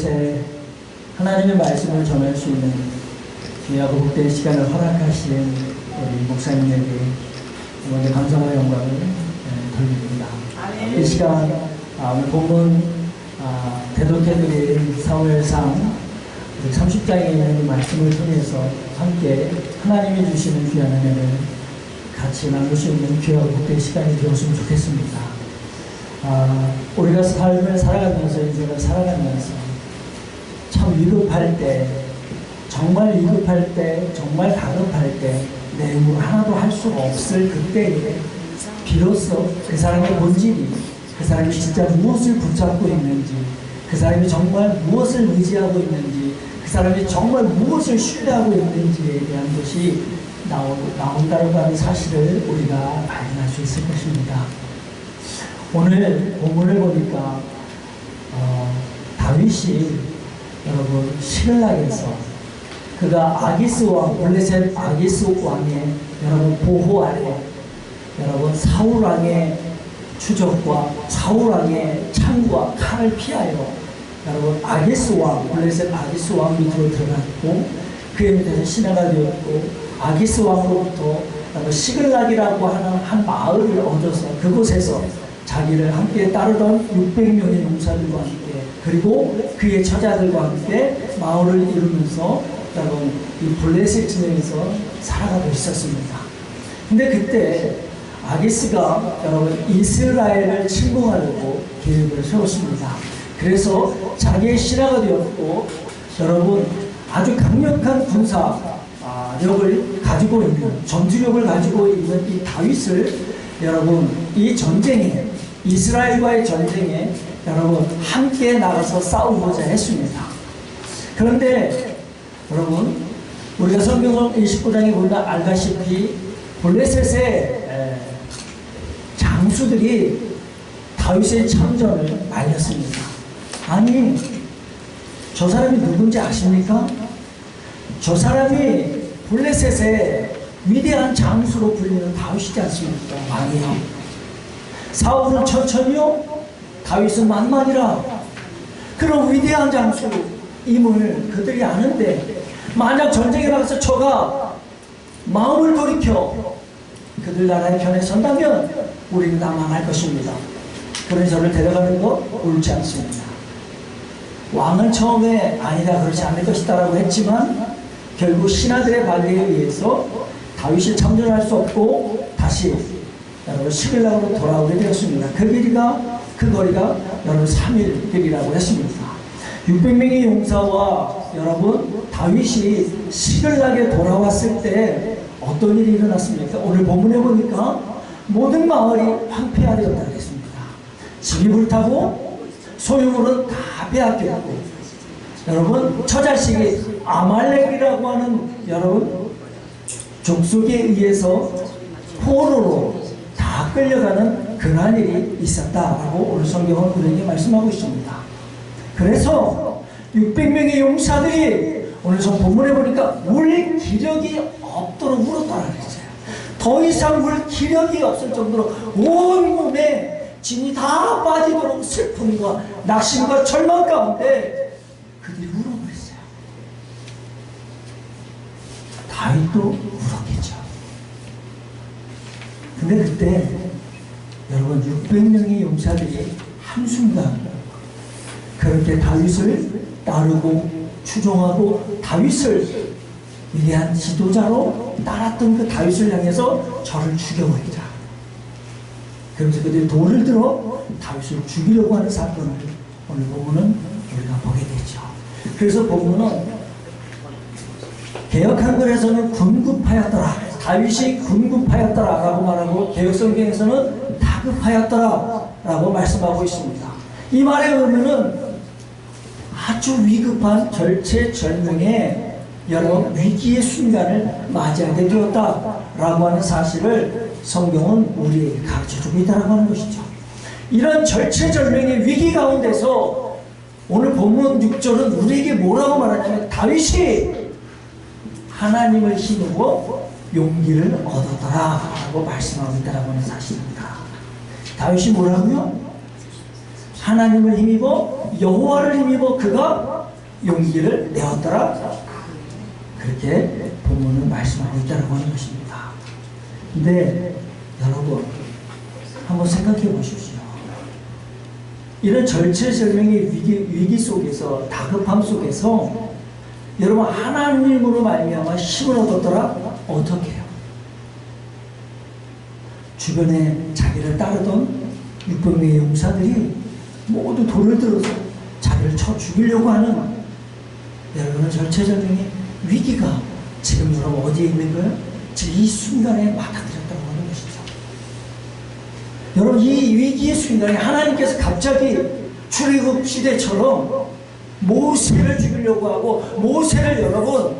이곳에 하나님의 말씀을 전할 수 있는 귀하고 복된 시간을 허락하신 우리 목사님에게 먼저 감사와 영광을 돌립니다. 이 시간 오늘 본문 대독해드린 사무엘상 30장에 있는 말씀을 통해서 함께 하나님이 주시는 귀한 은혜를 같이 나눌 수 있는 귀하고 복된 시간이 되었으면 좋겠습니다. 우리가 삶을 살아가면서, 인생을 살아가면서 참 위급할 때, 정말 위급할 때, 정말 다급할 때, 내 힘으로 하나도 할 수 없을 그때에 비로소 그 사람의 본질이, 그 사람이 진짜 무엇을 붙잡고 있는지, 그 사람이 정말 무엇을 의지하고 있는지, 그 사람이 정말 무엇을 신뢰하고 있는지에 대한 것이 나온다고 하는 사실을 우리가 발견할 수 있을 것입니다. 오늘 본문을 보니까 다윗이 여러분 시글락에서 그가 아기스 왕, 블레셋 아기스 왕의 여러분 보호 아래 여러분 사울 왕의 추적과 사울 왕의 창과 칼을 피하여 여러분 아기스 왕, 블레셋 아기스 왕 밑으로 들어갔고 그의 밑에서 신하가 되었고 아기스 왕으로부터 시글락이라고 하는 한 마을을 얻어서 그곳에서 자기를 함께 따르던 600명의 용사들과 함께 그리고 그의 처자들과 함께 마을을 이루면서 여러분 이 블레셋 진영에서 살아가고 있었습니다. 근데 그때 아기스가 여러분 이스라엘을 침공하려고 계획을 세웠습니다. 그래서 자기의 신하가 되었고 여러분 아주 강력한 군사력을 가지고 있는 전투력을 가지고 있는 이 다윗을 여러분 이 전쟁에 이스라엘과의 전쟁에 여러분 함께 나가서 싸우고자 했습니다. 그런데 여러분 우리가 성경 29장에 보면 알다시피 블레셋의 장수들이 다윗의 참전을 말렸습니다. 아니 저 사람이 누군지 아십니까? 저 사람이 블레셋의 위대한 장수로 불리는 다윗이지 않습니까? 왕이요. 사울은 천천히요, 다윗은 만만이라. 그런 위대한 장수임을 그들이 아는데 만약 전쟁에 나가서 저가 마음을 돌이켜 그들 나라의 편에 선다면 우리는 다 망할 것입니다. 그러니 저를 데려가는 거 옳지 않습니다. 왕은 처음에 아니다 그렇지 않을 것이다 라고 했지만 결국 신하들의 반대에 의해서 다윗이 참전할 수 없고 다시 여러분 시글락으로 돌아오게 되었습니다. 그 거리가 여러분 3일 길이라고 했습니다. 600명의 용사와 여러분 다윗이 시글락에 돌아왔을 때 어떤 일이 일어났습니까? 오늘 본문에 보니까 모든 마을이 황폐화되었다고 했습니다. 집이 불타고 소유물은 다 빼앗겼고 여러분 처자식이 아말렉이라고 하는 여러분 족속에 의해서 포로로 다 끌려가는 그러한 일이 있었다라고 오늘 성경은 우리에게 말씀하고 있습니다. 그래서 600명의 용사들이 오늘 본문에 보니까 울 기력이 없도록 울었다라고 했어요. 더 이상 울 기력이 없을 정도로 온 몸에 진이 다 빠지도록 슬픔과 낙심과 절망 가운데 그들이 울어버렸어요. 다윗도 울었겠죠. 근데 그때 여러분 600명의 용사들이 한순간 그렇게 다윗을 따르고 추종하고 다윗을 위대한 지도자로 따랐던 그 다윗을 향해서 저를 죽여버리자. 그러면서 그들이 돌을 들어 다윗을 죽이려고 하는 사건을 오늘 본문은 우리가 보게 되죠. 그래서 본문은 개역 한글에서는 군급하였더라, 다윗이 군급하였더라 라고 말하고 개역성경에서는 다급하였더라 라고 말씀하고 있습니다. 이 말의 의미는 아주 위급한 절체절명의 여러 위기의 순간을 맞이하게 되었다 라고 하는 사실을 성경은 우리에게 가르쳐주고 있다고 하는 것이죠. 이런 절체절명의 위기 가운데서 오늘 본문 6절은 우리에게 뭐라고 말하냐면 다윗이 하나님을 힘으로 용기를 얻었더라 라고 말씀하고 있다고 하는 사실입니다. 다윗이 뭐라고요? 하나님을 힘입어 여호와를 힘입어 그가 용기를 내었더라. 그렇게 본문은 말씀하고 있다고 하는 것입니다. 근데 여러분 한번 생각해 보십시오. 이런 절체절명의 위기 속에서, 다급함 속에서 여러분 하나님으로 말미암아 힘을 얻었더라. 어떻게 해요? 주변에 자기를 따르던 600명의 용사들이 모두 돌을 들어서 자기를 쳐 죽이려고 하는, 여러분은 절체절명의 위기가 지금 여러분 어디에 있는 거예요? 지금 이 순간에 맞닥뜨렸다고 하는 것이죠. 여러분 이 위기의 순간에 하나님께서 갑자기 출애굽 시대처럼 모세를 죽이려고 하고, 모세를 여러분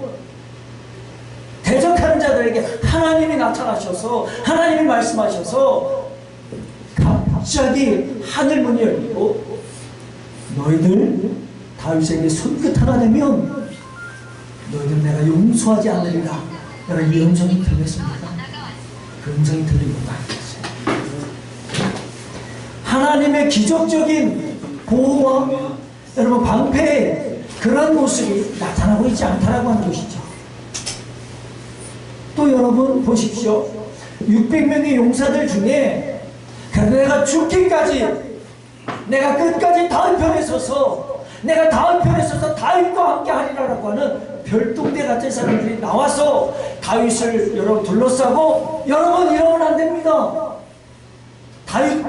대적하는 자들에게 하나님이 나타나셔서, 하나님이 말씀하셔서 갑자기 하늘문이 열리고, 너희들 다윗에게 손끝 하나 내면 너희들 내가 용서하지 않으리라. 여러분 이 음성이 들렸습니까? 그 음성이 들린 것도 아니었어요. 하나님의 기적적인 보호와 여러분 방패의 그런 모습이 나타나고 있지 않다라고 하는 것이죠. 또 여러분 보십시오. 600명의 용사들 중에 내가 죽기까지, 내가 끝까지 다윗 편에 서서, 내가 다윗 편에 서서 다윗과 함께 하리라라고 하는 별동대 같은 사람들이 나와서 다윗을 여러분 둘러싸고, 여러분 이러면 안 됩니다. 다윗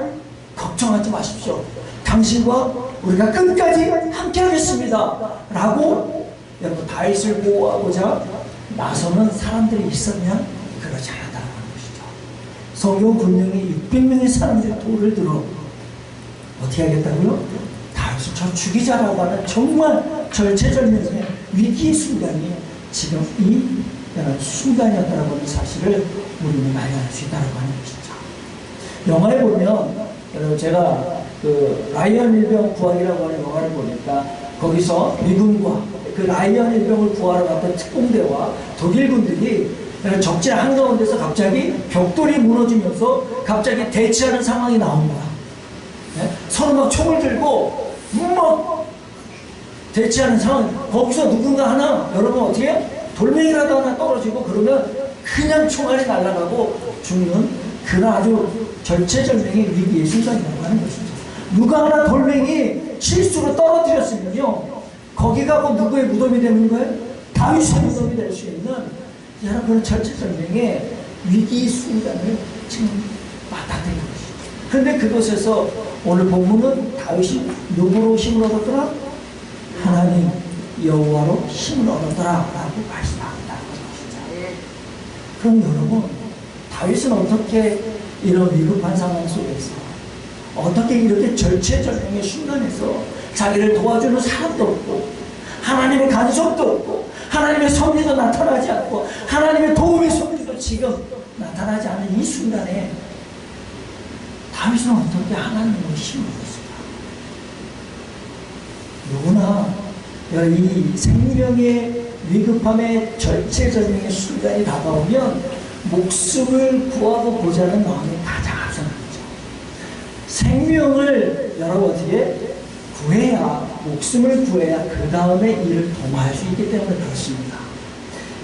걱정하지 마십시오. 당신과 우리가 끝까지 함께 하겠습니다 라고 여러분 다윗을 보호하고자 나서는 사람들이 있으면 그러지 않았다는 것이죠. 성경 분명히 600명의 사람들이 돌을 들어 어떻게 하겠다고요? 다윗을 저 죽이자라고 하는 정말 절체절명의 위기의 순간이 지금 이 순간이었다는 사실을 우리는 발견할 수 있다고 하는 것이죠. 영화에 보면 여러분 제가 그 라이언 일병 구하기라고 하는 영화를 보니까 거기서 미군과 그 라이언 일병을 구하러 갔던 특공대와 독일군들이 적진 한가운데서 갑자기 벽돌이 무너지면서 갑자기 대치하는 상황이 나온 거야. 네? 서로 막 총을 들고 막 대치하는 상황. 거기서 누군가 하나 여러분 어떻게 해요? 돌멩이라도 하나 떨어지고 그러면 그냥 총알이 날아가고 죽는 그런 아주 절체절명의 위기의 순간이라고 하는 것이죠. 누가 하나 돌멩이 실수로 떨어뜨렸으면요, 거기가 뭐 누구의 무덤이 되는 거예요? 다윗의 무덤이 될 수 있는 여러분 절체절명의 위기 순간을 지금 맞닥뜨린 것이죠. 그런데 그곳에서 오늘 본문은 다윗이 누구로 힘을 얻었더라? 하나님 여호와로 힘을 얻었더라 라고 말씀합니다. 그럼 여러분 다윗은 어떻게 이런 위급한 상황 속에서, 어떻게 이렇게 절체절명의 순간에서 자기를 도와주는 사람도 없고, 하나님의 간섭도 없고, 하나님의 섭리도 나타나지 않고, 하나님의 도움의 섭리도 지금 나타나지 않은 이 순간에 다윗은 어떻게 하나님의 힘을 얻었을까? 누구나 이 생명의 위급함의 절체절명의 순간이 다가오면 목숨을 구하고 보자는 마음이 가장 앞서나죠. 생명을 여러분 어떻게 구해야, 목숨을 구해야 그 다음에 일을 도모할 수 있기 때문에 그렇습니다.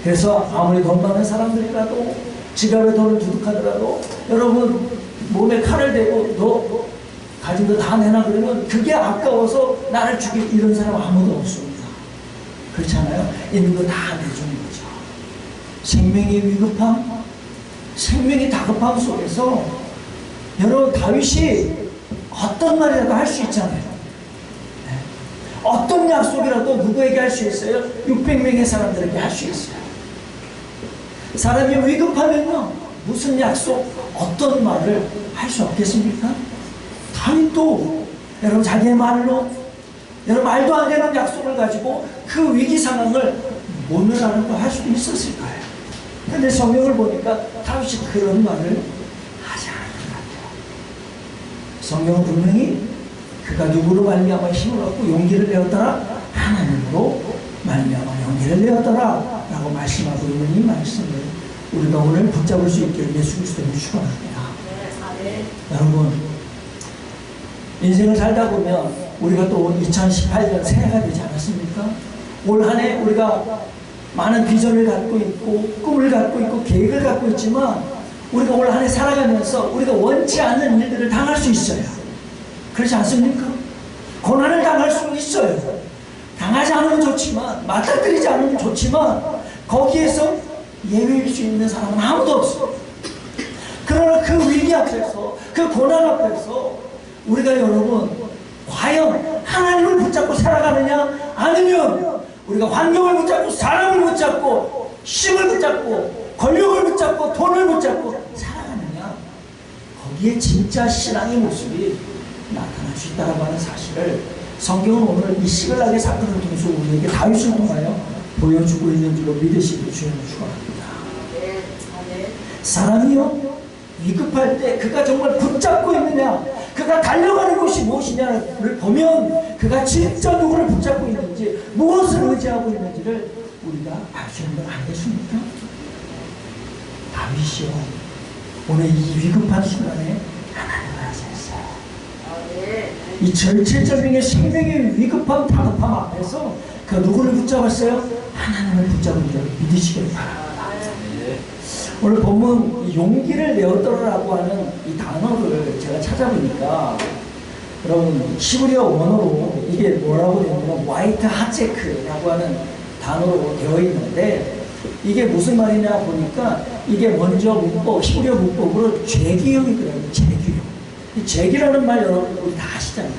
그래서 아무리 돈 많은 사람들이라도, 지갑에 돈을 두둑하더라도 여러분 몸에 칼을 대고 너 가진 거 다 내놔 그러면 그게 아까워서 나를 죽일 이런 사람 아무도 없습니다. 그렇잖아요. 있는 거 다 내주는 거죠. 생명의 위급함, 생명의 다급함 속에서 여러분 다윗이 어떤 말이라도 할 수 있잖아요. 네. 어떤 약속이라도 누구에게 할 수 있어요? 600명의 사람들에게 할 수 있어요. 사람이 위급하면요 무슨 약속, 어떤 말을 할 수 없겠습니까? 다윗도 여러분 자기의 말로, 여러분 말도 안 되는 약속을 가지고 그 위기 상황을 모면하는 거 할 수도 있었을 거예요. 그런데 성경을 보니까 다윗이 그런 말을 하지 않은 것 같아요. 성경은 분명히 그가 누구로 말미암아 힘을 얻고 용기를 내었더라? 하나님으로 말미암아 용기를 내었더라 라고 말씀하고 있는 이 말씀을 우리가 오늘 붙잡을 수 있기를 예수 그리스도를 축원합니다. 여러분 인생을 살다 보면 우리가 또 2018년 새해가 되지 않았습니까? 올 한 해 우리가 많은 비전을 갖고 있고 꿈을 갖고 있고 계획을 갖고 있지만 우리가 올 한 해 살아가면서 우리가 원치 않는 일들을 당할 수 있어요. 그렇지 않습니까? 고난을 당할 수 있어요. 당하지 않으면 좋지만, 맞닥뜨리지 않으면 좋지만 거기에서 예외일 수 있는 사람은 아무도 없어요. 그러나 그 위기 앞에서, 그 고난 앞에서 우리가 여러분 과연 하나님을 붙잡고 살아가느냐, 아니면 우리가 환경을 붙잡고 사람을 붙잡고 힘을 붙잡고 권력을 붙잡고 돈을 붙잡고 살아가느냐, 거기에 진짜 신앙의 모습이 나타날 수 있다고 하는 사실을 성경은 오늘 이 시글락의 사건을 통해서 우리에게 다윗을 통하여 보여주고 있는 줄로 믿으시기 주님을 축원합니다. 사람이요, 위급할 때 그가 정말 붙잡고 있느냐, 그가 달려가는 곳이 무엇이냐를 보면 그가 진짜 누구를 붙잡고 있는지, 무엇을 의지하고 있는지를 우리가 알 수 있는 건 아니겠습니까? 다윗이요, 오늘 이 위급한 순간에 하나님을 의지했어요. 이 절체절명의 생명의 위급함, 다급함 앞에서 그 누구를 붙잡았어요? 하나님을 붙잡은 줄 믿으시길 바랍니다. 오늘 본문 용기를 내었더라라고 하는 이 단어를 제가 찾아보니까 여러분 히브리어 원어로 이게 뭐라고 되냐면 화이트 하체크라고 하는 단어로 되어 있는데, 이게 무슨 말이냐 보니까 이게 먼저 문법, 히브리어 문법으로 죄기형이더라고요. 죄기형. 이 죄기라는 말 여러분 우리 다 아시잖아요.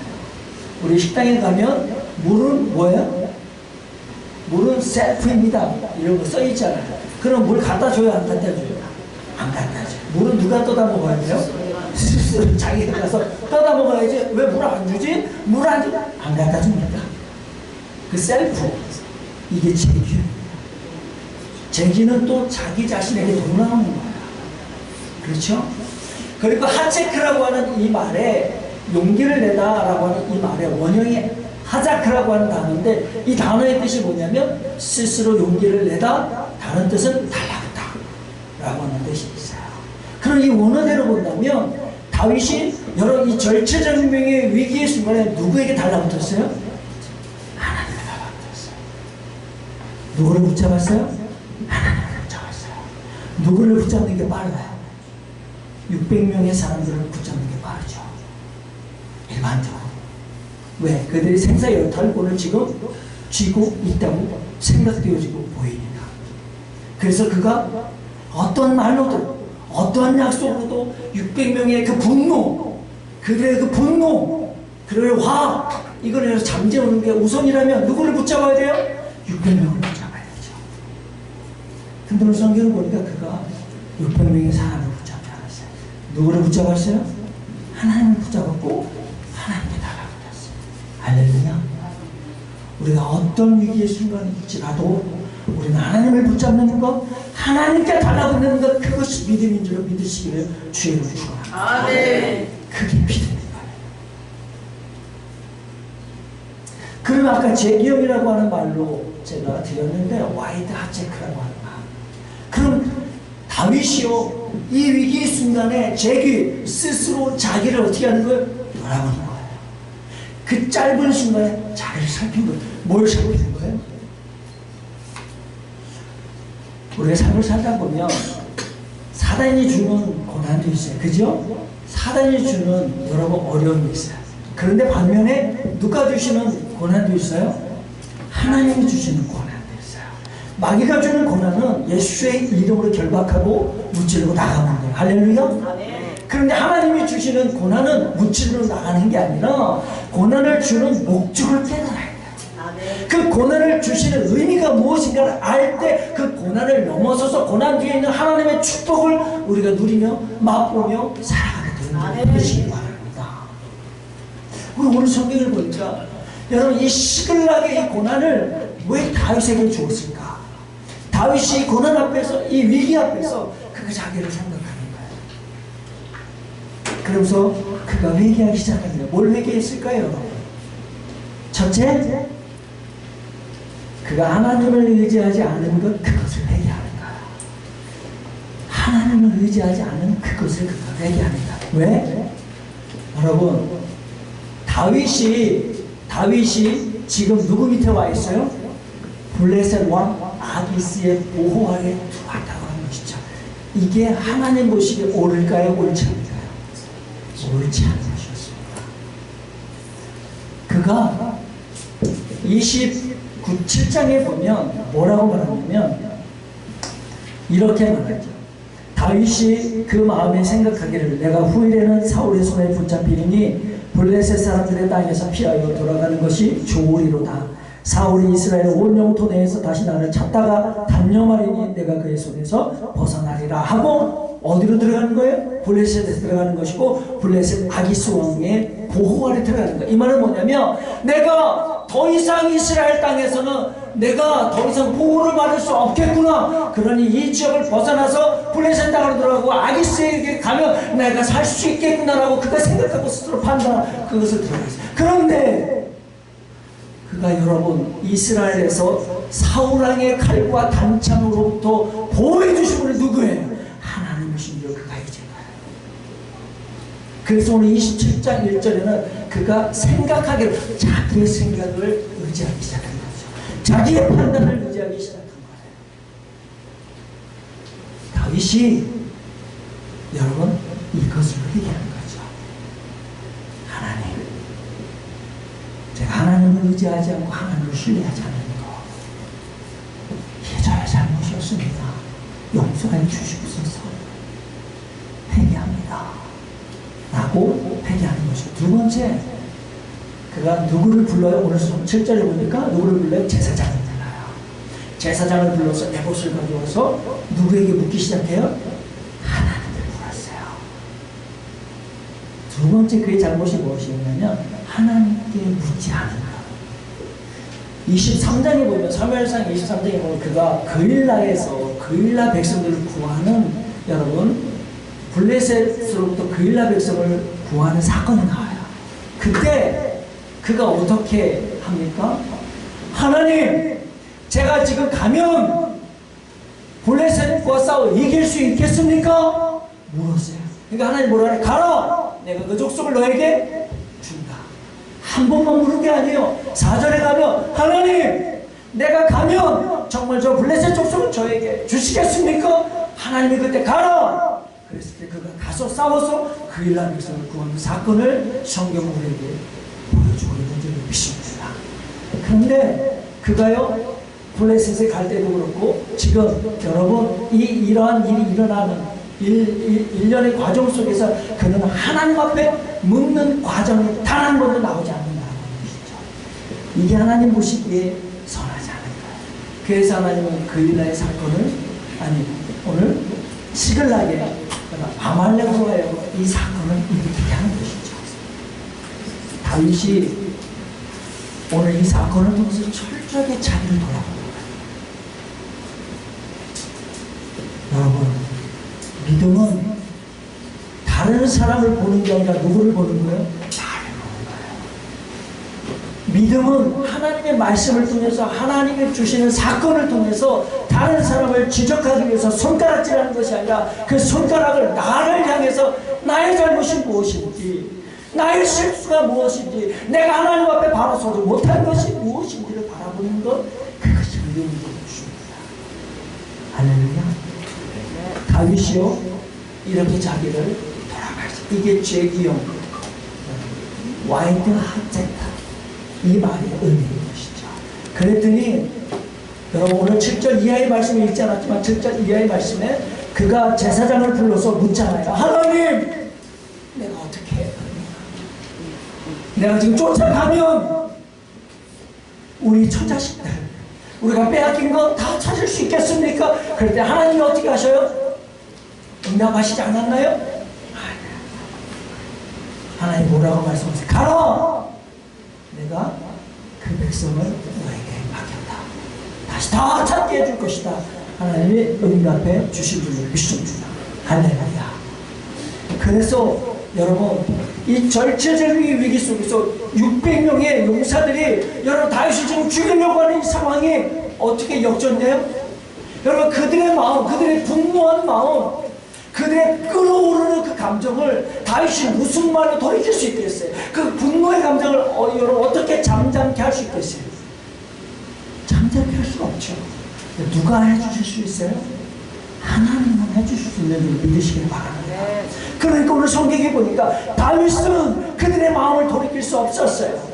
우리 식당에 가면 물은 뭐예요? 물은 셀프입니다 이런 거 써 있잖아요. 그럼 물 갖다 줘요, 안 갖다 줘요? 안 갖다 줘요. 물은 누가 떠다 먹어야 돼요? 스스로 자기가 가서 떠다 먹어야지. 왜 물 안 주지? 물 안 주? 안 갖다 줍니다. 그 셀프, 이게 재기예요. 재기는 또 자기 자신에게 돌아오는 거야. 그렇죠? 그리고 하체크라고 하는 이 말에, 용기를 내다라고 하는 이 말의 원형이 하자크라고 하는 단어인데, 이 단어의 뜻이 뭐냐면 스스로 용기를 내다, 다른 뜻은 달라붙다 라고 하는 뜻이 있어요. 그럼 이 원어대로 본다면 다윗이 여러 이 절체절명의 위기의 순간에 누구에게 달라붙었어요? 하나님을 달라붙었어요. 누구를 붙잡았어요? 하나님을 붙잡았어요. 누구를 붙잡는 게 빨라요? 600명의 사람들을 붙잡는 게 빠르죠. 일반적으로. 왜? 그들이 생사연탈권을 지금 쥐고 있다고 생각되어지고 보이니까. 그래서 그가 어떤 말로도, 어떠한 약속으로도 600명의 그 분노, 그들의 그 분노, 그들의 화, 이걸 해서 잠재우는 게 우선이라면 누구를 붙잡아야 돼요? 600명을 붙잡아야 되죠. 근데 오늘 성경을 보니까 그가 600명의 사람을 붙잡지 않았어요. 누구를 붙잡았어요? 하나님을 붙잡았고 하나님께 달라붙었어요. 할렐루야. 우리가 어떤 위기의 순간일지라도 우리는 하나님을 붙잡는 것, 하나님께 달라붙는 것, 그것이 믿음인 줄 믿으시기를 주의를 축원합니다. 아멘. 그게 믿음입니다. 그러면 아까 재기형이라고 하는 말로 제가 드렸는데 화이트 하체크라고 하는 말. 그럼 다윗이요, 이 위기의 순간에 재기 스스로 자기를 어떻게 하는 거예요? 돌아보는 거예요. 그 짧은 순간에 자기를 살핀 거예요. 뭘 살피는 거예요? 우리가 삶을 살다 보면 사단이 주는 고난도 있어요. 그죠? 사단이 주는 여러 어려움이 있어요. 그런데 반면에 누가 주시는 고난도 있어요? 하나님이 주시는 고난도 있어요. 마귀가 주는 고난은 예수의 이름으로 결박하고 무찌르고 나가는 거예요. 할렐루야. 그런데 하나님이 주시는 고난은 무찌르고 나가는 게 아니라 고난을 주는 목적을 깨달아야 돼요. 그 고난을 주시는 의미가 무엇인가를 알 때 그 고난을 넘어서서 고난 뒤에 있는 하나님의 축복을 우리가 누리며 맛보며 살아가게 되는 것이기 바랍니다. 우리 오늘 성경을 보니까 여러분, 이 시글락의 이 고난을 왜 다윗에게 주었을까? 다윗이 이 고난 앞에서, 이 위기 앞에서 그가 자기를 생각하는 거예요. 그러면서 그가 회개하기 시작합니다. 뭘 회개했을까요, 여러분? 첫째, 그가 하나님을 의지하지 않은 것, 그것을 회개하는 거야. 하나님을 의지하지 않은 그것을 그가 회개합니다. 왜? 여러분, 다윗이 지금 누구 밑에 와 있어요? 블레셋 왕 아기스의 보호 아래 왔다고 하는 것이죠. 이게 하나님 보시기에 옳을까요? 옳지 않을까요? 옳지 않은 것이었습니다. 그가 7장에 보면 뭐라고 말하냐면 이렇게 말하죠. 다윗이 그 마음에 생각하기를 내가 후일에는 사울의 손에 붙잡히리니 블레셋 사람들의 땅에서 피하여 돌아가는 것이 좋으리로다. 사울이 이스라엘 온 영토 내에서 다시 나를 찾다가 단념하리니 내가 그의 손에서 벗어나리라 하고 어디로 들어가는 거예요? 블레셋에 들어가는 것이고 블레셋 아기스 왕의 보호 아래 들어가는 거예요. 이 말은 뭐냐면 내가 더 이상 이스라엘 땅에서는 내가 더 이상 보호를 받을 수 없겠구나. 그러니 이 지역을 벗어나서 블레셋 땅으로 들어가고 아기스에게 가면 내가 살 수 있겠구나라고 그가 생각하고 스스로 판단 그것을 들어갔어요. 그런데 그가 여러분 이스라엘에서 사울왕의 칼과 단창으로부터 보호해 주신 분이 누구예요? 하나님이신 줄 그가 이제 알아요. 그래서 오늘 27장 1절에는 그가 생각하기를 자기의 생각을 의지하기 시작한 거죠. 자기의 판단을 의지하기 시작한 거예요. 다윗이 여러분 이것을 회개하는 거죠. 하나님, 제가 하나님을 의지하지 않고 하나님을 신뢰하지 않는 거 이게 저의 잘못이었습니다. 용서해 주시옵소서. 회개합니다 라고 회개하는 것이고, 두 번째 그가 누구를 불러요? 오늘 7절에 보니까 누구를 불러요? 제사장을 불러요. 제사장을 불러서 에봇을 가져와서 누구에게 묻기 시작해요? 하나님을 불렀어요. 두 번째 그의 잘못이 무엇이었냐면 하나님께 묻지 않은 것. 23장에 보면, 사무엘상 23장에 보면 그가 그일라 백성들을 구하는, 여러분 블레셋으로부터 그일라 백성을 구하는 사건이 나와요. 그때 그가 어떻게 합니까? 하나님, 제가 지금 가면 블레셋과 싸워 이길 수 있겠습니까? 물었어요. 그러니까 하나님 뭐라 그래? 가라! 내가 그 족속을 너에게 준다. 한 번만 물은 게 아니에요. 4절에 가면 하나님, 내가 가면 정말 저 블레셋 족속을 저에게 주시겠습니까? 하나님이 그때 가라! 그랬을 때 그가 가서 싸워서 그일라 백성을 구하는 사건을 성경은 우리에게 보여주고 있는 줄을 믿습니다. 그런데 그가요, 블레셋에 갈 때도 그렇고 지금 여러분 이러한 일이 일어나는 일련의 과정 속에서 그는 하나님 앞에 묻는 과정이 단 한 번도 나오지 않는다는 것이죠. 이게 하나님 보시기에 선하지 않은 거예요. 그래서 하나님은 그일라의 사건을, 아니 오늘 시글락에 아말렉과의 이 사건을 일으키게 하는 것이죠. 다윗이 오늘 이 사건을 통해서 철저하게 자기를 돌아보는 거예요. 여러분, 믿음은 다른 사람을 보는 게 아니라 누구를 보는 거예요? 나를 보는 거예요. 믿음은 하나님의 말씀을 통해서, 하나님이 주시는 사건을 통해서 다른 사람을 지적하기 위해서 손가락질하는 것이 아니라 그 손가락을 나를 향해서 나의 잘못이 무엇인지, 나의 실수가 무엇인지, 내가 하나님 앞에 바로 서지 못한 것이 무엇인지를 바라보는 것, 그것이 믿음인 것입니다. 할렐루야. 다윗이요, 이렇게 자기를 돌아가시. 이게 죄기용 와이드 하제타, 이 말의 의미인 것이죠. 그랬더니 여러분 오늘 7절 이하의 말씀을 읽지 않았지만 7절 이하의 말씀에 그가 제사장을 불러서 묻잖아요. 하나님, 내가 어떻게 해야 되나? 내가 지금 쫓아가면 우리 처자식들, 우리가 빼앗긴 거 다 찾을 수 있겠습니까? 그럴 때 하나님이 어떻게 하셔요? 응답하시지 않았나요? 하나님 뭐라고 말씀하세요? 가라! 내가 그 백성을 너에게 맡겼다. 다시 다 찾게 해줄 것이다. 하나님이 응답해 주실 줄을 믿습니다. 할렐루야. 그래서 여러분, 이 절체절명의 위기 속에서 600명의 용사들이 여러분 다윗을 지금 죽이려고 하는 이 상황이 어떻게 역전돼요? 여러분 그들의 마음, 그들의 분노한 마음, 그들의 끓어오르는 그 감정을 다윗이 무슨 말로 돌이킬 수 있겠어요? 그 분노의 감정을 여러분 어떻게 잠잠케 할 수 있겠어요? 잠잠케 할 수가 없죠. 누가 해주실 수 있어요? 하나님은 해주실 수 있는 줄 믿으시길 바랍니다. 그러니까 오늘 성경에 보니까 다윗은 그들의 마음을 돌이킬 수 없었어요.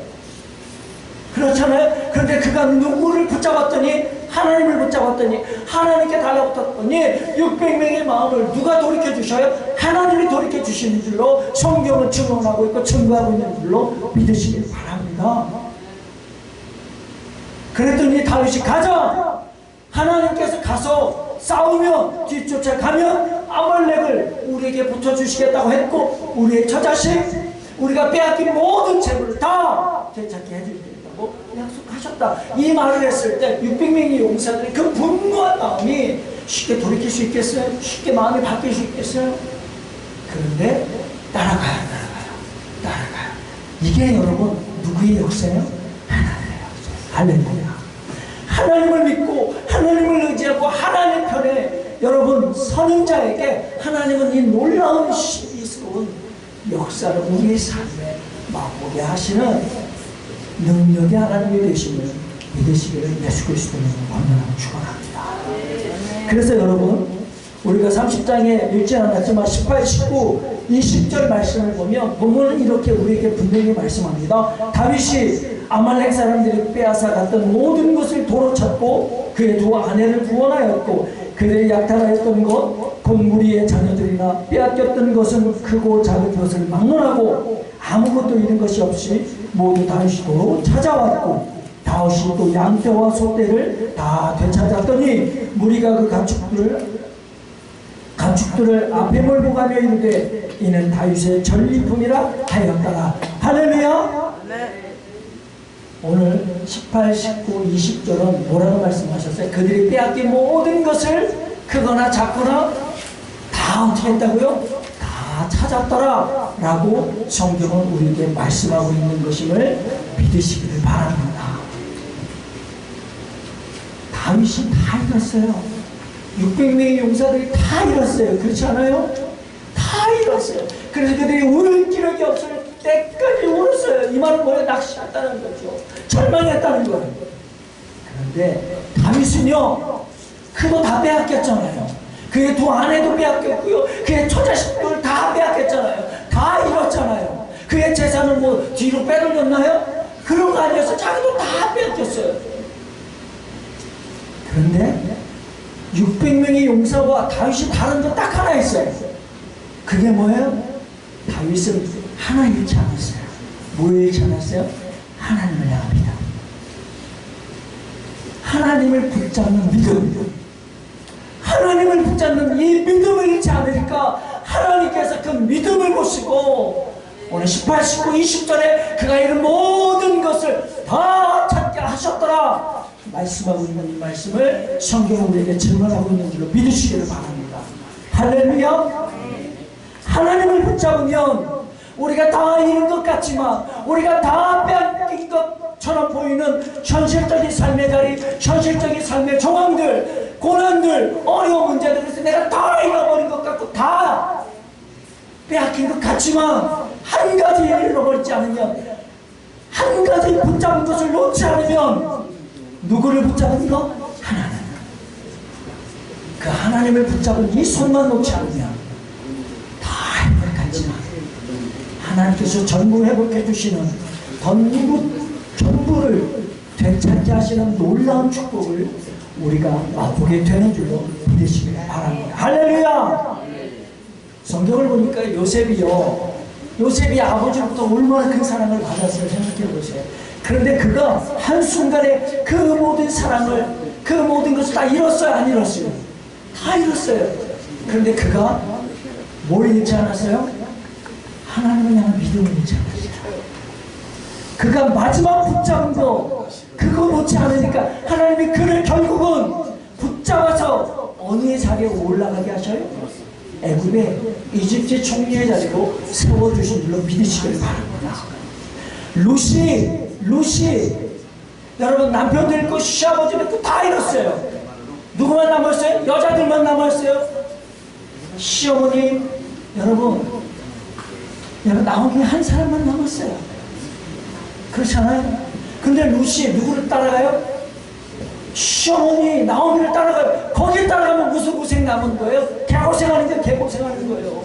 그렇잖아요. 그런데 그가 누구를 붙잡았더니 하나님을 붙잡았더니 하나님께 달라붙었더니 600명의 마음을 누가 돌이켜 주셔요? 하나님이 돌이켜 주시는 줄로 성경은 증언하고 있고 증거하고 있는 줄로 믿으시길 바랍니다. 그랬더니 다윗이 가자! 하나님께서 가서 싸우면 뒤쫓아가면 아말렉을 우리에게 붙여주시겠다고 했고 우리의 처자식 우리가 빼앗긴 모든 재물을 다 되찾게 해드리겠다고 약속하셨다. 이 말을 했을 때 600명의 용사들이 그 분노한 마음이 쉽게 돌이킬 수 있겠어요? 쉽게 마음이 바뀔 수 있겠어요? 그런데 따라가요. 이게 여러분 누구의 역사예요? 하나님의 역사. 할렐루야. 하나님을 믿고 하나님을 의지하고 하나님 편에 여러분 서는 자에게 하나님은 이 놀라운 신비스러운 역사를 우리의 삶에 맛보게 하시는 능력의 하나님이 되심을 믿으시기를 예수 그리스도는 권면하고 축원합니다. 그래서 여러분 우리가 30장에 읽지 않았지만 18, 19, 20절 말씀을 보면 본문은 이렇게 우리에게 분명히 말씀합니다. 다윗이 아말렉 사람들이 빼앗아 갔던 모든 것을 도로 찾고 그의 두 아내를 구원하였고 그들의 약탈하였던 것 곧 무리의 자녀들이나 빼앗겼던 것은 크고 작은 것을 막론하고 아무것도 잃은 것이 없이 모두 다윗이 도로 찾아왔고 다윗이 또 양떼와 소떼를 다 되찾았더니 무리가 그 가축들을 앞에 몰고 가며 이르되 이는 다윗의 전리품이라 하였더라. 할렐루야. 오늘 18, 19, 20절은 뭐라고 말씀하셨어요? 그들이 빼앗긴 모든 것을 크거나 작거나 다 어떻게 했다고요? 다 찾았더라 라고 성경은 우리에게 말씀하고 있는 것임을 믿으시기를 바랍니다. 다윗이 다 잃었어요. 600명의 용사들이 다 잃었어요. 그렇지 않아요? 다 잃었어요. 그래서 그들이 울 기력이 없을 때까지 울었어요. 이 말은 뭐예요? 낚시했다는 거죠. 절망했다는 거예요. 그런데 다윗은요, 그거 다 빼앗겼잖아요. 그의 두 아내도 빼앗겼고요. 그의 처자식들 다 빼앗겼잖아요. 다 잃었잖아요. 그의 재산은 뭐 뒤로 빼돌렸나요? 그런 거 아니어서 자기도 다 빼앗겼어요. 그런데 600명의 용사와 다윗이 다른 거 딱 하나 있어요. 그게 뭐예요? 다윗은 하나 잃지 않았어요. 뭐 잃지 않았어요? 하나님을 향합니다. 하나님을 붙잡는 믿음. 하나님을 붙잡는 이 믿음을 잃지 않으니까 하나님께서 그 믿음을 보시고 오늘 18, 19, 20절에 그가 이룬 모든 것을 다 찾게 하셨더라 말씀하고 있는 이 말씀을 성경은 우리에게 증언하고 있는 줄로 믿으시기를 바랍니다. 할렐루야. 하나님을 붙잡으면 우리가 다 잃은 것 같지만 우리가 다 빼앗긴 것처럼 보이는 현실적인 삶의 자리, 현실적인 삶의 정황들, 고난들, 어려운 문제들에서 내가 다 잃어버린 것 같고 다 빼앗긴 것 같지만 한 가지 잃어버리지 않으면, 한 가지 붙잡은 것을 놓지 않으면 누구를 붙잡은 거? 하나님. 그 하나님을 붙잡은 이 손만 놓지 않으면 다 행복하지만 하나님께서 전부 회복해 주시는 전부를 되찾게 하시는 놀라운 축복을 우리가 맛보게 되는 줄로 믿으시길 바랍니다. 할렐루야. 성경을 보니까 요셉이 아버지로부터 얼마나 큰 사랑을 받았어요. 생각해 보세요. 그런데 그가 한순간에 그 모든 사랑을, 그 모든 것을 다 잃었어요? 안 잃었어요? 다 잃었어요. 그런데 그가 뭘 잃지 않았어요? 하나님을 향한 믿음을 잃지 않았어요. 그가 마지막 붙잡은 거, 그거 놓지 않으니까 하나님이 그를 결국은 붙잡아서 어느 자리에 올라가게 하셔요? 애굽의 이집트 총리의 자리로 세워주신 줄로 믿으시길 바랍니다. 루시 여러분, 남편도 잃고 시아버지도 잃고 다 잃었어요. 누구만 남았어요? 여자들만 남았어요. 시어머니, 여러분 나오미 한 사람만 남았어요. 그렇잖아요. 근데 루시 누구를 따라가요? 시어머니 나오미를 따라가요. 거기 따라가면 무슨 고생 남은 거예요? 개고생하는데 개고생하는 거예요.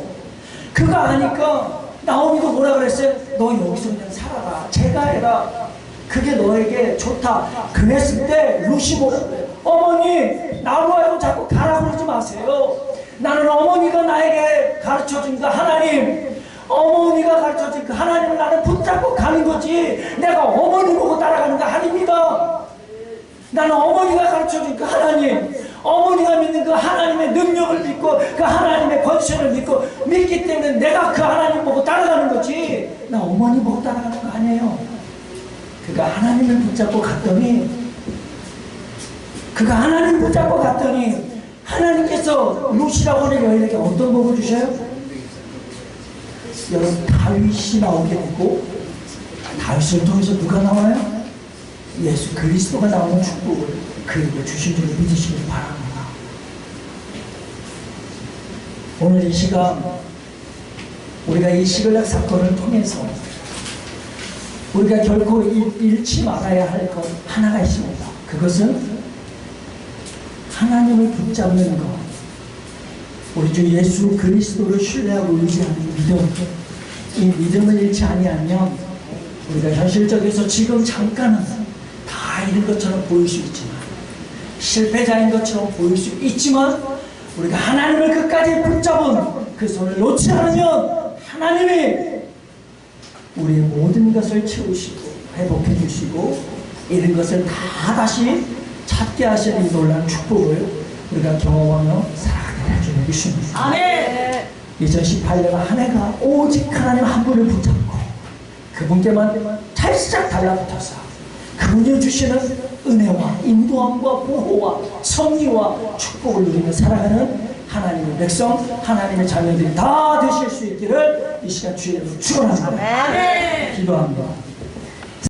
그거 아니까 나오미도 뭐라 그랬어요? 너 여기서 그냥 살아라. 제가 해라. 그게 너에게 좋다. 그랬을 때 루시 뭐라 그래요? 어머니 나로하고 자꾸 가라고 그러지 마세요. 나는 어머니가 나에게 가르쳐준 그 하나님, 어머니가 가르쳐준 그 하나님을 나는 붙잡고 가는 거지, 내가 어머니 보고 따라가는 거 아닙니다. 나는 어머니가 가르쳐준 그 하나님, 어머니가 믿는 그 하나님의 능력을 믿고 그 하나님의 권세를 믿기 때문에 내가 그 하나님 보고 따라가는 거지, 나 어머니 보고 따라가는 거 아니에요. 그가 하나님을 붙잡고 갔더니 하나님께서 루시라고 하는 여인에게 어떤 복을 주셔요? 여러분, 다윗이 나오게 되고, 다윗을 통해서 누가 나와요? 예수 그리스도가 나오는 축복을 그에게 주신 줄을 믿으시길 바랍니다. 오늘 이 시간 우리가 이 시글락 사건을 통해서 우리가 결코 잃지 말아야 할 것 하나가 있습니다. 그것은 하나님을 붙잡는 것, 우리 주 예수 그리스도를 신뢰하고 의지하는 믿음. 이 믿음을 잃지 아니하면 우리가 현실적에서 지금 잠깐은 다 잃은 것처럼 보일 수 있지만, 실패자인 것처럼 보일 수 있지만, 우리가 하나님을 끝까지 붙잡은 그 손을 놓지 않으면 하나님이 우리의 모든 것을 채우시고 회복해 주시고 잃은 것을 다 다시 찾게 하시는 이 놀라운 축복을 우리가 경험하며 살아가게 될 줄 믿습니다. 아멘. 2018년 한 해가 오직 하나님 한 분을 붙잡고 그분께만 살짝 달라붙어서 그분이 주시는 은혜와 인도함과 보호와 섭리와 축복을 누리며 살아가는 하나님의 백성, 하나님의 자녀들이 다 되실 수 있기를 이 시간 주의 이름으로 축원합니다. 아멘. 기도합니다.